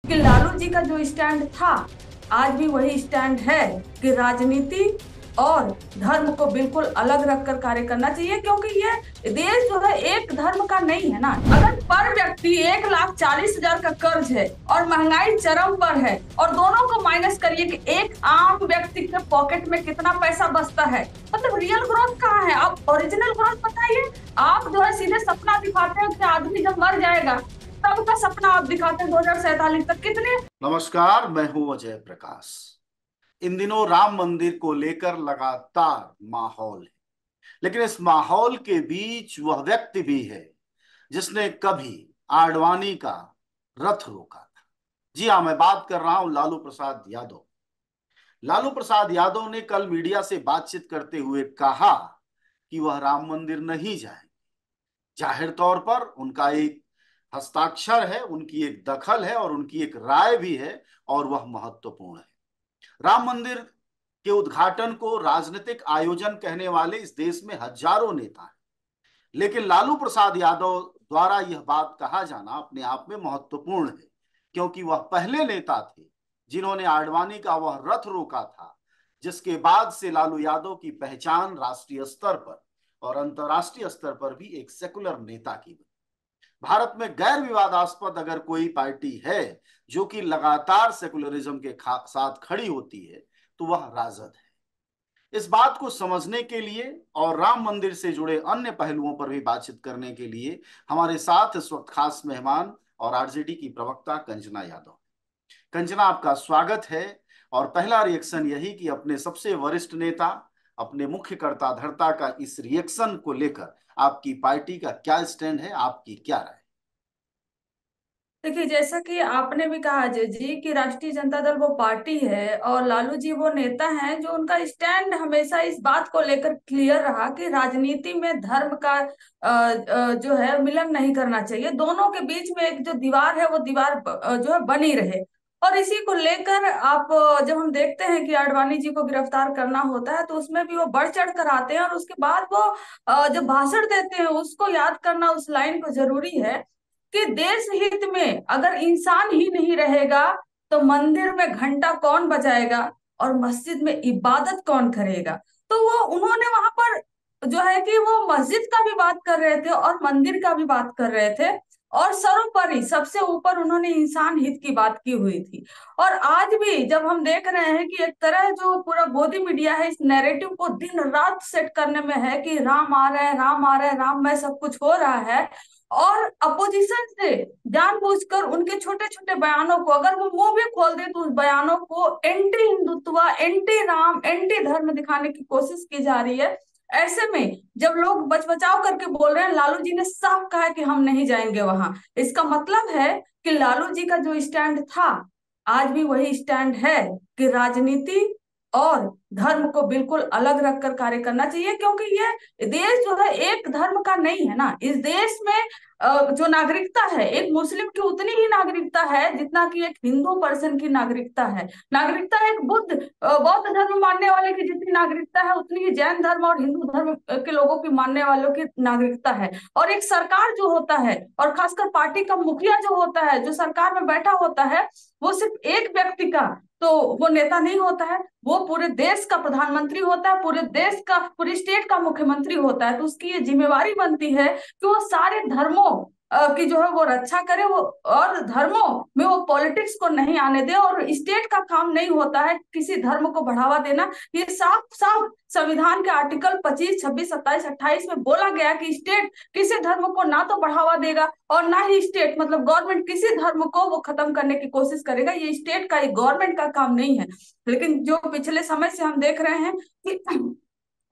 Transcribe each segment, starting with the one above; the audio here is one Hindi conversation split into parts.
कि लालू जी का जो स्टैंड था आज भी वही स्टैंड है कि राजनीति और धर्म को बिल्कुल अलग रखकर कार्य करना चाहिए, क्योंकि ये देश जो है एक धर्म का नहीं है ना। अगर पर व्यक्ति 1,40,000 का कर्ज है और महंगाई चरम पर है और दोनों को माइनस करिए कि एक आम व्यक्ति के पॉकेट में कितना पैसा बचता है, मतलब रियल ग्रोथ कहाँ है? आप ओरिजिनल ग्रोथ बताइए। आप जो है सीधे सपना दिखाते हैं कि आदमी जब मर जाएगा तब का सपना आप दिखाते हैं 2047 तक। कितने नमस्कार, मैं हूं अजय प्रकाश। इन दिनों राम मंदिर को लेकर लगातार माहौल है, लेकिन इस माहौल के बीच वह व्यक्ति भी है जिसने कभी आडवाणी का रथ रोका था। जी हाँ, मैं बात कर रहा हूं लालू प्रसाद यादव। लालू प्रसाद यादव ने कल मीडिया से बातचीत करते हुए कहा कि वह राम मंदिर नहीं जाएंगे। जाहिर तौर पर उनका एक हस्ताक्षर है, उनकी एक दखल है और उनकी एक राय भी है, और वह महत्वपूर्ण है। राम मंदिर के उद्घाटन को राजनीतिक आयोजन कहने वाले इस देश में हजारों नेता हैं, लेकिन लालू प्रसाद यादव द्वारा यह बात कहा जाना अपने आप में महत्वपूर्ण है, क्योंकि वह पहले नेता थे जिन्होंने आडवाणी का वह रथ रोका था, जिसके बाद से लालू यादव की पहचान राष्ट्रीय स्तर पर और अंतर्राष्ट्रीय स्तर पर भी एक सेकुलर नेता की बनी। भारत में गैर विवादास्पद अगर कोई पार्टी है जो कि लगातार सेकुलरिज्म के साथ खड़ी होती है तो वह राजद है। इस बात को समझने के लिए और राम मंदिर से जुड़े अन्य पहलुओं पर भी बातचीत करने के लिए हमारे साथ इस वक्त खास मेहमान और आरजेडी की प्रवक्ता कंचना यादव। कंचना, आपका स्वागत है। और पहला रिएक्शन यही कि अपने सबसे वरिष्ठ नेता, अपने मुख्य कर्ता धर्ता का इस रिएक्शन को लेकर आपकी पार्टी का क्या स्टैंड है, आपकी क्या राय? देखिए, जैसा कि आपने भी कहा अजय जी कि राष्ट्रीय जनता दल वो पार्टी है और लालू जी वो नेता हैं जो उनका स्टैंड हमेशा इस बात को लेकर क्लियर रहा कि राजनीति में धर्म का जो है मिलन नहीं करना चाहिए। दोनों के बीच में एक जो दीवार है वो दीवार जो है बनी रहे। और इसी को लेकर आप जब हम देखते हैं कि आडवाणी जी को गिरफ्तार करना होता है तो उसमें भी वो बढ़ चढ़ कर आते हैं और उसके बाद वो जब भाषण देते हैं उसको याद करना, उस लाइन को जरूरी है कि देश हित में अगर इंसान ही नहीं रहेगा तो मंदिर में घंटा कौन बजाएगा और मस्जिद में इबादत कौन करेगा। तो वो उन्होंने वहां पर जो है कि वो मस्जिद का भी बात कर रहे थे और मंदिर का भी बात कर रहे थे और सर्वोपरि सबसे ऊपर उन्होंने इंसान हित की बात की हुई थी। और आज भी जब हम देख रहे हैं कि एक तरह जो पूरा गोदी मीडिया है इस नैरेटिव को दिन रात सेट करने में है कि राम आ रहा है, राम आ रहा है, राम में सब कुछ हो रहा है, और अपोजिशन से जानबूझकर उनके छोटे छोटे बयानों को अगर वो मुंह भी खोल दे तो उस बयानों को anti Hindutva, anti Ram, anti धर्म दिखाने की कोशिश की जा रही है। ऐसे में जब लोग बचबचाव करके बोल रहे हैं, लालू जी ने साफ कहा है कि हम नहीं जाएंगे वहां, इसका मतलब है कि लालू जी का जो स्टैंड था आज भी वही स्टैंड है कि राजनीति और धर्म को बिल्कुल अलग रखकर कार्य करना चाहिए, क्योंकि ये देश जो है एक धर्म का नहीं है ना। इस देश में जो नागरिकता है एक मुस्लिम की उतनी ही नागरिकता है जितना कि एक हिंदू पर्सन की नागरिकता है। नागरिकता एक बौद्ध धर्म मानने वाले की जितनी नागरिकता है उतनी ही जैन धर्म और हिंदू धर्म के लोगों की मानने वालों की नागरिकता है। और एक सरकार जो होता है और खासकर पार्टी का मुखिया जो होता है, जो सरकार में बैठा होता है, वो सिर्फ एक व्यक्ति का तो वो नेता नहीं होता है, वो पूरे देश का प्रधानमंत्री होता है, पूरे देश का, पूरे स्टेट का मुख्यमंत्री होता है। तो उसकी ये जिम्मेवारी बनती है कि वो सारे धर्मों की जो है वो रक्षा करे, वो और धर्मों में वो पॉलिटिक्स को नहीं आने दे। और स्टेट का काम नहीं होता है किसी धर्म को बढ़ावा देना। ये साफ साफ संविधान के आर्टिकल 25, 26, 27, 28 में बोला गया कि स्टेट किसी धर्म को ना तो बढ़ावा देगा और ना ही स्टेट मतलब गवर्नमेंट किसी धर्म को वो खत्म करने की कोशिश करेगा। ये स्टेट का, ये गवर्नमेंट का काम नहीं है। लेकिन जो पिछले समय से हम देख रहे हैं कि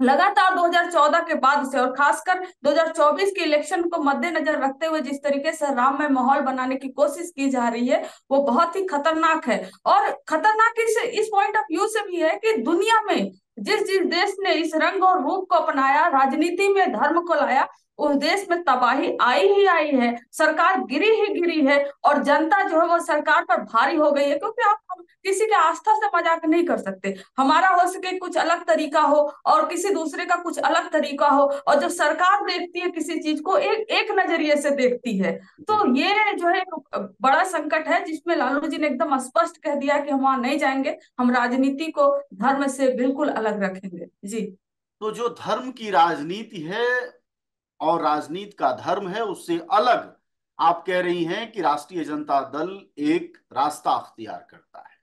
लगातार 2014 के बाद से और खासकर 2024 के इलेक्शन को मद्देनजर रखते हुए जिस तरीके से राम में माहौल बनाने की कोशिश की जा रही है वो बहुत ही खतरनाक है। और खतरनाक इस पॉइंट ऑफ व्यू से भी है कि दुनिया में जिस जिस देश ने इस रंग और रूप को अपनाया, राजनीति में धर्म को लाया, उस देश में तबाही आई ही आई है, सरकार गिरी ही गिरी है, और जनता जो है वो सरकार पर भारी हो गई है। क्योंकि आप किसी के आस्था से मजाक नहीं कर सकते। हमारा हो सके कुछ अलग तरीका हो और किसी दूसरे का कुछ अलग तरीका हो, और जब सरकार देखती है किसी चीज को एक एक नजरिए से देखती है, जी। तो ये जो है एक बड़ा संकट है, जिसमें लालू जी ने एकदम स्पष्ट कह दिया कि हम वहां नहीं जाएंगे, हम राजनीति को धर्म से बिल्कुल अलग रखेंगे। जी। तो जो धर्म की राजनीति है और राजनीति का धर्म है, उससे अलग आप कह रही हैं कि राष्ट्रीय जनता दल एक रास्ता अख्तियार करता है।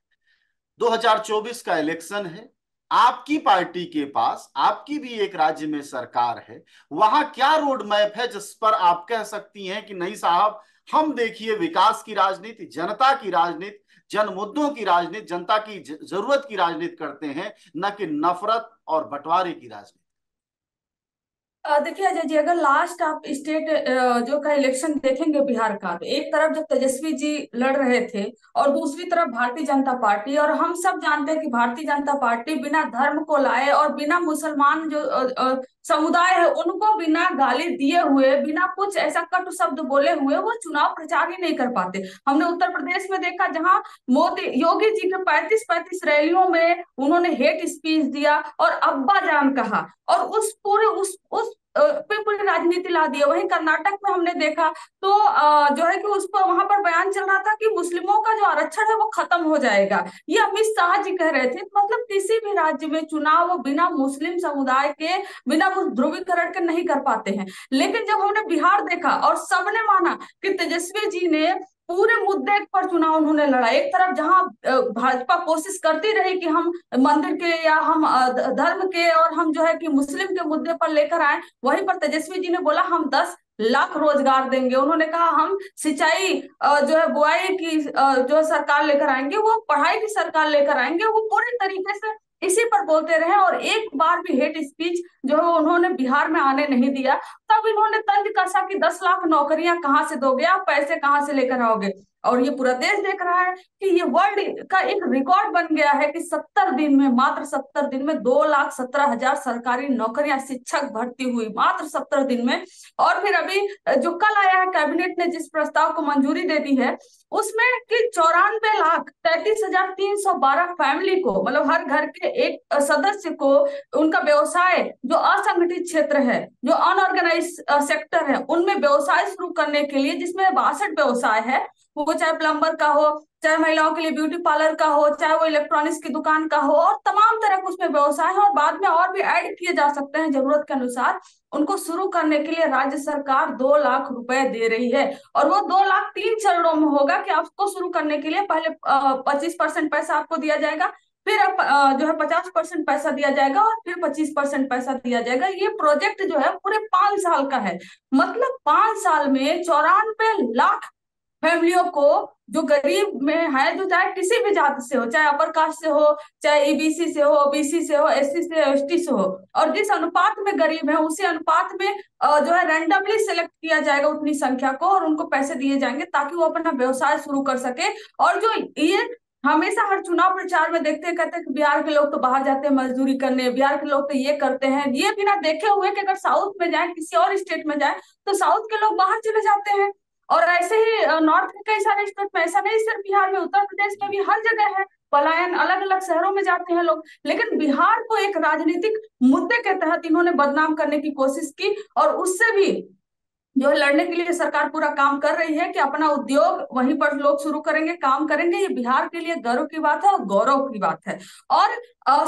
2024 का इलेक्शन है, आपकी पार्टी के पास, आपकी भी एक राज्य में सरकार है, वहां क्या रोड मैप है जिस पर आप कह सकती हैं कि नहीं साहब, हम देखिए विकास की राजनीति, जनता की राजनीति, जन मुद्दों की राजनीति, जनता की जरूरत की राजनीति करते हैं, न कि नफरत और बंटवारे की राजनीति। देखिए अजय जी, अगर लास्ट आप स्टेट जो का इलेक्शन देखेंगे बिहार का, तो एक तरफ जब तेजस्वी जी लड़ रहे थे और दूसरी तरफ भारतीय जनता पार्टी, और हम सब जानते हैं कि भारतीय जनता पार्टी बिना धर्म को लाए और बिना मुसलमान जो समुदाय है उनको बिना गाली दिए हुए, बिना कुछ ऐसा कटु शब्द बोले हुए वो चुनाव प्रचार ही नहीं कर पाते। हमने उत्तर प्रदेश में देखा, जहां मोदी योगी जी के 35-35 रैलियों में उन्होंने हेट स्पीच दिया और अब्बा जान कहा, और उस पूरे उस पे पूरी राजनीति ला दी है। वहीं कर्नाटक में हमने देखा, तो जो है कि उस पर वहां पर बयान चल रहा था कि मुस्लिमों का जो आरक्षण है वो खत्म हो जाएगा, ये अमित शाह जी कह रहे थे। मतलब किसी भी राज्य में चुनाव वो बिना मुस्लिम समुदाय के, बिना उस ध्रुवीकरण के नहीं कर पाते हैं। लेकिन जब हमने बिहार देखा और सबने माना कि तेजस्वी जी ने पूरे मुद्दे पर चुनाव उन्होंने लड़ा, एक तरफ जहां भाजपा कोशिश करती रही कि हम मंदिर के या हम धर्म के और हम जो है कि मुस्लिम के मुद्दे पर लेकर आए, वहीं पर तेजस्वी जी ने बोला हम 10 लाख रोजगार देंगे। उन्होंने कहा हम सिंचाई जो है बुआई की जो है सरकार लेकर आएंगे, वो पढ़ाई की सरकार लेकर आएंगे, वो पूरी तरीके से इसी पर बोलते रहे, और एक बार भी हेट स्पीच जो है उन्होंने बिहार में आने नहीं दिया। तब इन्होंने तंज कसा कि 10 लाख नौकरियां कहाँ से दोगे आप, पैसे कहाँ से लेकर आओगे। और ये पूरा देश देख रहा है कि ये वर्ल्ड का एक रिकॉर्ड बन गया है कि 70 दिन में, मात्र 70 दिन में 2,17,000 सरकारी नौकरियां, शिक्षक भर्ती हुई मात्र 70 दिन में। और फिर अभी जो कल आया है, कैबिनेट ने जिस प्रस्ताव को मंजूरी दे दी है, उसमें कि 94,33,312 फैमिली को, मतलब हर घर के एक सदस्य को, उनका व्यवसाय जो असंगठित क्षेत्र है, जो अनऑर्गेनाइज सेक्टर है, उनमें व्यवसाय शुरू करने के लिए, जिसमें 62 व्यवसाय है, वो चाहे प्लम्बर का हो, चाहे महिलाओं के लिए ब्यूटी पार्लर का हो, चाहे वो इलेक्ट्रॉनिक्स की दुकान का हो, और तमाम तरह के उसमें व्यवसाय है, और बाद में और भी ऐड किए जा सकते हैं जरूरत के अनुसार। उनको शुरू करने के लिए राज्य सरकार 2 लाख रुपए दे रही है, और वो 2 लाख 3 चरणों में होगा कि आपको शुरू करने के लिए पहले 25% पैसा आपको दिया जाएगा, फिर जो है 50% पैसा दिया जाएगा, और फिर 25% पैसा दिया जाएगा। ये प्रोजेक्ट जो है पूरे 5 साल का है। मतलब 5 साल में 94 लाख फैमिलियों को, जो गरीब में है, जो चाहे किसी भी जाति से हो, चाहे अपर कास्ट से हो, चाहे ईबीसी से हो, ओबीसी से हो, एससी से, एसटी से हो, और जिस अनुपात में गरीब है उसी अनुपात में जो है रैंडमली सिलेक्ट किया जाएगा उतनी संख्या को, और उनको पैसे दिए जाएंगे ताकि वो अपना व्यवसाय शुरू कर सके। और जो ये हमेशा हर चुनाव प्रचार में देखते हैं, कहते हैं कि बिहार के लोग तो बाहर जाते हैं मजदूरी करने, बिहार के लोग तो ये करते हैं, ये बिना देखे हुए कि अगर साउथ में जाए, किसी और स्टेट में जाए, तो साउथ के लोग बाहर चले जाते हैं। और ऐसे ही नॉर्थ के कई सारे स्टेट में, ऐसा नहीं सिर्फ बिहार में, उत्तर प्रदेश में भी हर जगह है पलायन, अलग अलग शहरों में जाते हैं लोग। लेकिन बिहार को एक राजनीतिक मुद्दे के तहत इन्होंने बदनाम करने की कोशिश की, और उससे भी जो है लड़ने के लिए सरकार पूरा काम कर रही है कि अपना उद्योग वहीं पर लोग शुरू करेंगे, काम करेंगे। ये बिहार के लिए गर्व की बात है और गौरव की बात है। और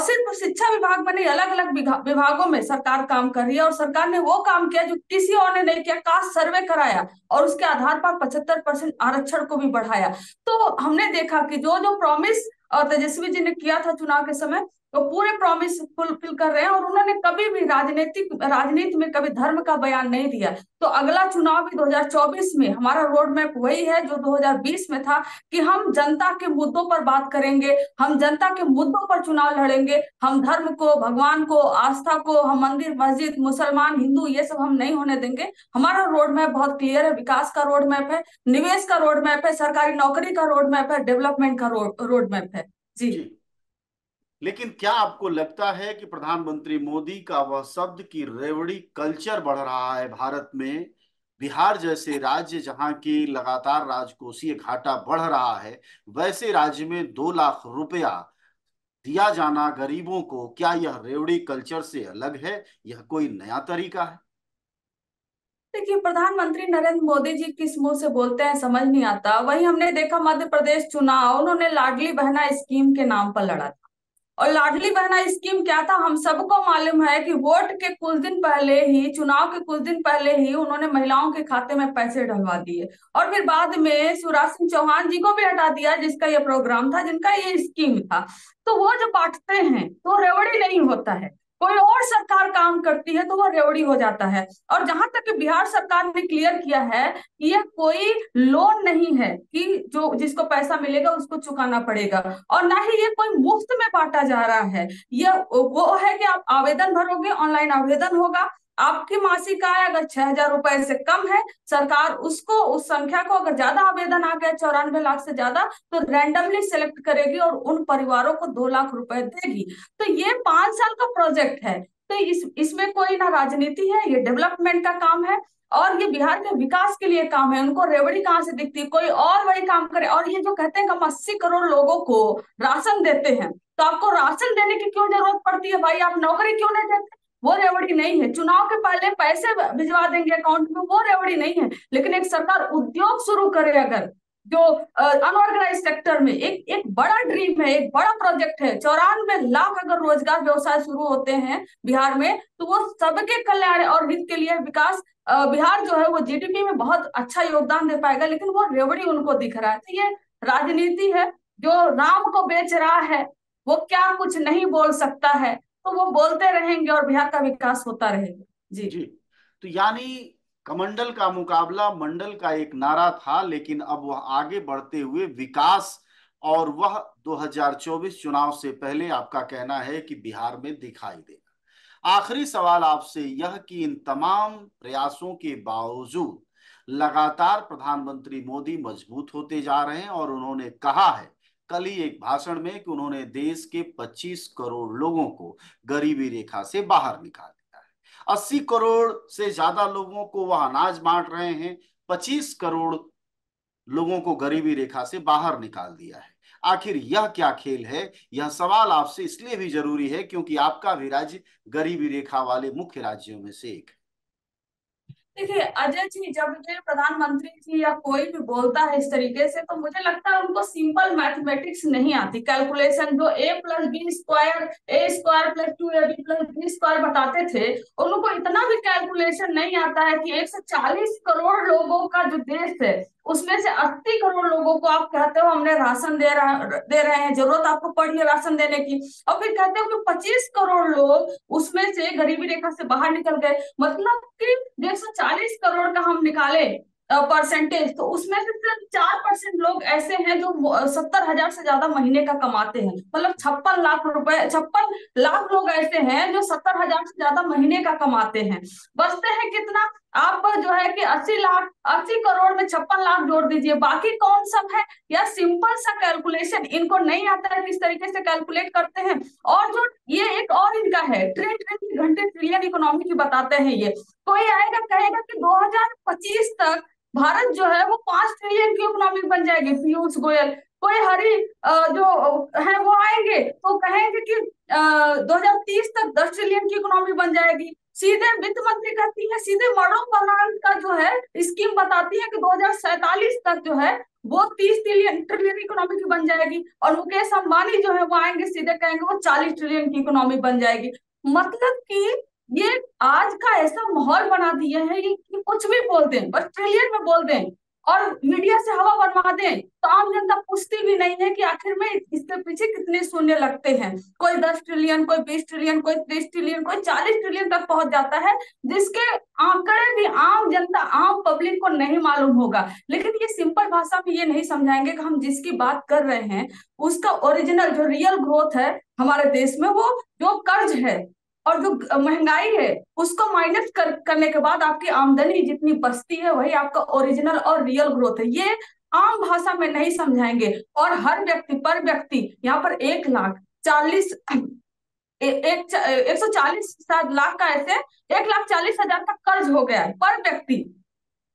सिर्फ शिक्षा विभाग में नहीं, अलग अलग विभागों में सरकार काम कर रही है, और सरकार ने वो काम किया जो किसी और ने नहीं किया। कास्ट सर्वे कराया और उसके आधार पर 75% आरक्षण को भी बढ़ाया। तो हमने देखा कि जो जो प्रॉमिस तेजस्वी जी ने किया था चुनाव के समय, तो पूरे प्रॉमिस फुलफिल कर रहे हैं, और उन्होंने कभी भी राजनीति में कभी धर्म का बयान नहीं दिया। तो अगला चुनाव भी 2024 में हमारा रोड मैप वही है जो 2020 में था, कि हम जनता के मुद्दों पर बात करेंगे, हम जनता के मुद्दों पर चुनाव लड़ेंगे। हम धर्म को, भगवान को, आस्था को, हम मंदिर मस्जिद, मुसलमान हिंदू, ये सब हम नहीं होने देंगे। हमारा रोड मैप बहुत क्लियर है, विकास का रोड मैप है, निवेश का रोड मैप है, सरकारी नौकरी का रोड मैप है, डेवलपमेंट का रोड मैप है। जी। जी। लेकिन क्या आपको लगता है कि प्रधानमंत्री मोदी का वह शब्द की रेवड़ी कल्चर बढ़ रहा है भारत में? बिहार जैसे राज्य जहां की लगातार राजकोषीय घाटा बढ़ रहा है, वैसे राज्य में 2 लाख रुपया दिया जाना गरीबों को, क्या यह रेवड़ी कल्चर से अलग है? यह कोई नया तरीका है? देखिए, प्रधानमंत्री नरेंद्र मोदी जी किस मुंह से बोलते हैं समझ नहीं आता। वही हमने देखा मध्य प्रदेश चुनाव, उन्होंने लाडली बहना स्कीम के नाम पर लड़ा था। और लाडली बहना स्कीम क्या था हम सबको मालूम है कि वोट के कुछ दिन पहले ही, चुनाव के कुछ दिन पहले ही उन्होंने महिलाओं के खाते में पैसे डलवा दिए। और फिर बाद में शिवराज सिंह चौहान जी को भी हटा दिया, जिसका ये प्रोग्राम था, जिनका ये स्कीम था। तो वो जो बांटते हैं तो रेवड़ी नहीं होता है। कोई और सरकार काम करती है तो वो रेवड़ी हो जाता है। और जहां तक कि बिहार सरकार ने क्लियर किया है कि यह कोई लोन नहीं है कि जो जिसको पैसा मिलेगा उसको चुकाना पड़ेगा, और ना ही ये कोई मुफ्त में बांटा जा रहा है। यह वो है कि आप आवेदन भरोगे, ऑनलाइन आवेदन होगा, आपकी मासिक आय अगर 6,000 रुपए से कम है, सरकार उसको, उस संख्या को, अगर ज्यादा आवेदन आ गया 94 लाख से ज्यादा, तो रैंडमली सेलेक्ट करेगी और उन परिवारों को 2 लाख रुपए देगी। तो ये 5 साल का प्रोजेक्ट है। तो इसमें कोई ना राजनीति है, ये डेवलपमेंट का काम है और ये बिहार के विकास के लिए काम है। उनको रेवड़ी कहाँ से दिखती है? कोई और वही काम करे। और ये जो कहते हैं कि हम 80 करोड़ लोगों को राशन देते हैं, तो आपको राशन देने की क्यों जरूरत पड़ती है भाई? आप नौकरी क्यों नहीं देते? वो रेवड़ी नहीं है। चुनाव के पहले पैसे भिजवा देंगे अकाउंट में, वो रेवड़ी नहीं है। लेकिन एक सरकार उद्योग शुरू करे अगर, जो अनऑर्गेनाइज सेक्टर में एक एक बड़ा ड्रीम है, एक बड़ा प्रोजेक्ट है, 94 लाख अगर रोजगार व्यवसाय शुरू होते हैं बिहार में, तो वो सबके कल्याण और हित के लिए विकास। बिहार जो है वो जीडीपी में बहुत अच्छा योगदान दे पाएगा। लेकिन वो रेवड़ी उनको दिख रहा है। तो ये राजनीति है। जो राम को बेच रहा है वो क्या कुछ नहीं बोल सकता है, तो वो बोलते रहेंगे और बिहार का विकास होता रहेगा। जी। जी। तो यानी कमंडल का मुकाबला मंडल का एक नारा था, लेकिन अब वह आगे बढ़ते हुए विकास, और वह 2024 चुनाव से पहले आपका कहना है कि बिहार में दिखाई देगा। आखिरी सवाल आपसे यह कि इन तमाम प्रयासों के बावजूद लगातार प्रधानमंत्री मोदी मजबूत होते जा रहे हैं, और उन्होंने कहा है कल ही एक भाषण में कि उन्होंने देश के 25 करोड़ लोगों को गरीबी रेखा से बाहर निकाल दिया है। 80 करोड़ से ज्यादा लोगों को वह अनाज बांट रहे हैं, 25 करोड़ लोगों को गरीबी रेखा से बाहर निकाल दिया है। आखिर यह क्या खेल है? यह सवाल आपसे इसलिए भी जरूरी है क्योंकि आपका भी राज्य गरीबी रेखा वाले मुख्य राज्यों में से एक है। देखिए अजय जी, जब ये प्रधानमंत्री जी या कोई भी बोलता है इस तरीके से, तो मुझे लगता है उनको सिंपल मैथमेटिक्स नहीं आती, कैलकुलेशन। जो a+b² a² + 2ab + b² बताते थे, उनको इतना भी कैलकुलेशन नहीं आता है कि 140 करोड़ लोगों का जो देश है, उसमें से 80 करोड़ लोगों को आप कहते हो हमने राशन दे रहे हैं, जरूरत आपको पड़ी है राशन देने की, और फिर कहते हो कि 25 करोड़ लोग उसमें से गरीबी रेखा से बाहर निकल गए। मतलब कि 140 करोड़ का हम निकाले परसेंटेज, तो उसमें से सिर्फ 4% लोग ऐसे हैं जो 70,000 से ज्यादा महीने का कमाते हैं। मतलब 56 लाख रुपए, 56 लाख लोग ऐसे हैं जो 70,000 से ज्यादा महीने का कमाते हैं। बचते हैं कितना? आप जो है कि 80 लाख, 80 करोड़ में 56 लाख जोड़ दीजिए, बाकी कौन सब है? या सिंपल सा कैलकुलेशन इनको नहीं आता है, किस तरीके से कैलकुलेट करते हैं। और जो ये एक और इनका है, ट्रिलियन घंटे ट्रिलियन इकोनॉमी की बताते हैं ये। कोई आएगा कहेगा कि 2025 तक भारत जो है वो 5 ट्रिलियन की इकोनॉमी बन जाएगी, पीयूष गोयल कोई हरी जो है वो आएंगे तो कहेंगे कि 2030 तक 10 ट्रिलियन की इकोनॉमी बन जाएगी। सीधे वित्त मंत्री कहती है, सीधे मनोरमा का जो है स्कीम बताती है कि 2047 तक जो है वो 30 ट्रिलियन इकोनॉमी की बन जाएगी। और मुकेश अंबानी जो है वो आएंगे, सीधे कहेंगे वो 40 ट्रिलियन की इकोनॉमी बन जाएगी। मतलब कि ये आज का ऐसा माहौल बना दिया है ये कि कुछ भी बोल दें, बस ट्रिलियन में बोल दें और मीडिया से हवा बनवा दें, तो आम जनता पूछती भी नहीं है कि आखिर में इसके पीछे कितने शून्य लगते हैं। कोई 10 ट्रिलियन, कोई 20 ट्रिलियन, कोई 30 ट्रिलियन, कोई 40 ट्रिलियन तक पहुंच जाता है, जिसके आंकड़े भी आम जनता, आम पब्लिक को नहीं मालूम होगा। लेकिन ये सिंपल भाषा में ये नहीं समझाएंगे कि हम जिसकी बात कर रहे हैं उसका ओरिजिनल जो रियल ग्रोथ है हमारे देश में, वो जो कर्ज है और जो महंगाई है उसको करने के बाद आपकी आमदनी जितनी बचती है वही आपका ओरिजिनल और रियल ग्रोथ है। ये आम भाषा में नहीं समझाएंगे। और हर व्यक्ति पर व्यक्ति यहाँ पर 1 लाख 40 140 लाख का ऐसे 1,40,000 का कर्ज हो गया है पर व्यक्ति,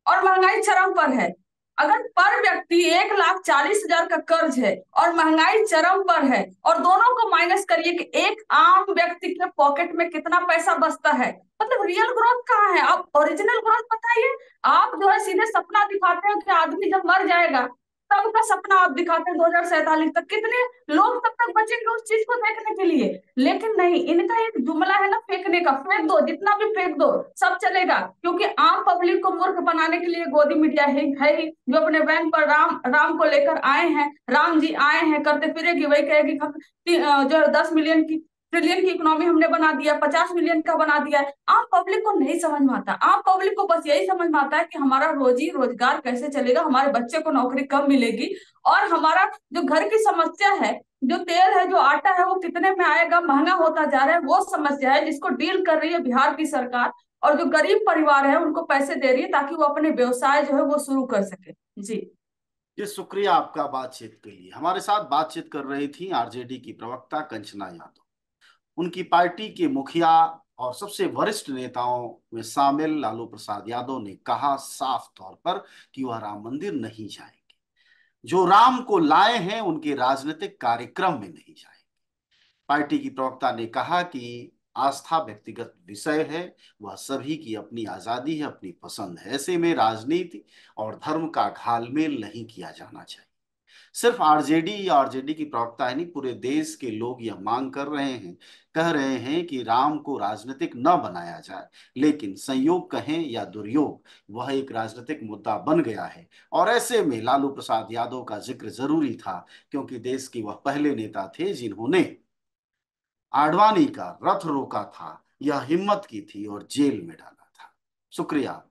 और महंगाई चरम पर है। अगर पर व्यक्ति 1,40,000 का कर्ज है और महंगाई चरम पर है, और दोनों को माइनस करिए कि एक आम व्यक्ति के पॉकेट में कितना पैसा बचता है, मतलब रियल ग्रोथ कहाँ है? आप ओरिजिनल ग्रोथ बताइए। आप जो है सीधे सपना दिखाते हो कि आदमी जब मर जाएगा तब का सपना आप दिखाते हैं 2047 तक, कितने लोग तब तक बचेंगे उस चीज को देखने के लिए? लेकिन नहीं, इनका एक जुमला है ना फेंकने का, फेंक दो जितना भी फेंक दो, सब चलेगा, क्योंकि आम पब्लिक को मूर्ख बनाने के लिए गोदी मीडिया है ही, जो अपने बैंक पर राम राम को लेकर आए हैं, राम जी आए हैं करते फिरेगी, वही कहेगी जो है 10 मिलियन की ट्रिलियन की इकोनॉमी हमने बना दिया, 50 मिलियन का बना दिया है। आम पब्लिक को नहीं समझ में आता, आम पब्लिक को बस यही समझ में आता है कि हमारा रोजी रोजगार कैसे चलेगा, हमारे बच्चे को नौकरी कब मिलेगी, और हमारा जो घर की समस्या है, जो तेल है जो आटा है वो कितने में आएगा, महंगा होता जा रहा है, वो समस्या है जिसको डील कर रही है बिहार की सरकार। और जो गरीब परिवार है उनको पैसे दे रही है ताकि वो अपने व्यवसाय जो है वो शुरू कर सके। जी। जी शुक्रिया आपका बातचीत के लिए। हमारे साथ बातचीत कर रही थी आरजेडी की प्रवक्ता कंचना यादव। उनकी पार्टी के मुखिया और सबसे वरिष्ठ नेताओं में शामिल लालू प्रसाद यादव ने कहा साफ तौर पर कि वह राम मंदिर नहीं जाएंगे। जो राम को लाए हैं उनके राजनीतिक कार्यक्रम में नहीं जाएंगे। पार्टी की प्रवक्ता ने कहा कि आस्था व्यक्तिगत विषय है, वह सभी की अपनी आजादी है, अपनी पसंद है। ऐसे में राजनीति और धर्म का घालमेल नहीं किया जाना चाहिए। सिर्फ आरजेडी या आरजेडी की प्रवक्ता है नहीं, पूरे देश के लोग यह मांग कर रहे हैं, कह रहे हैं कि राम को राजनीतिक न बनाया जाए। लेकिन संयोग कहें या दुर्योग, वह एक राजनीतिक मुद्दा बन गया है। और ऐसे में लालू प्रसाद यादव का जिक्र जरूरी था, क्योंकि देश के वह पहले नेता थे जिन्होंने आडवाणी का रथ रोका था, यह हिम्मत की थी और जेल में डाला था। शुक्रिया।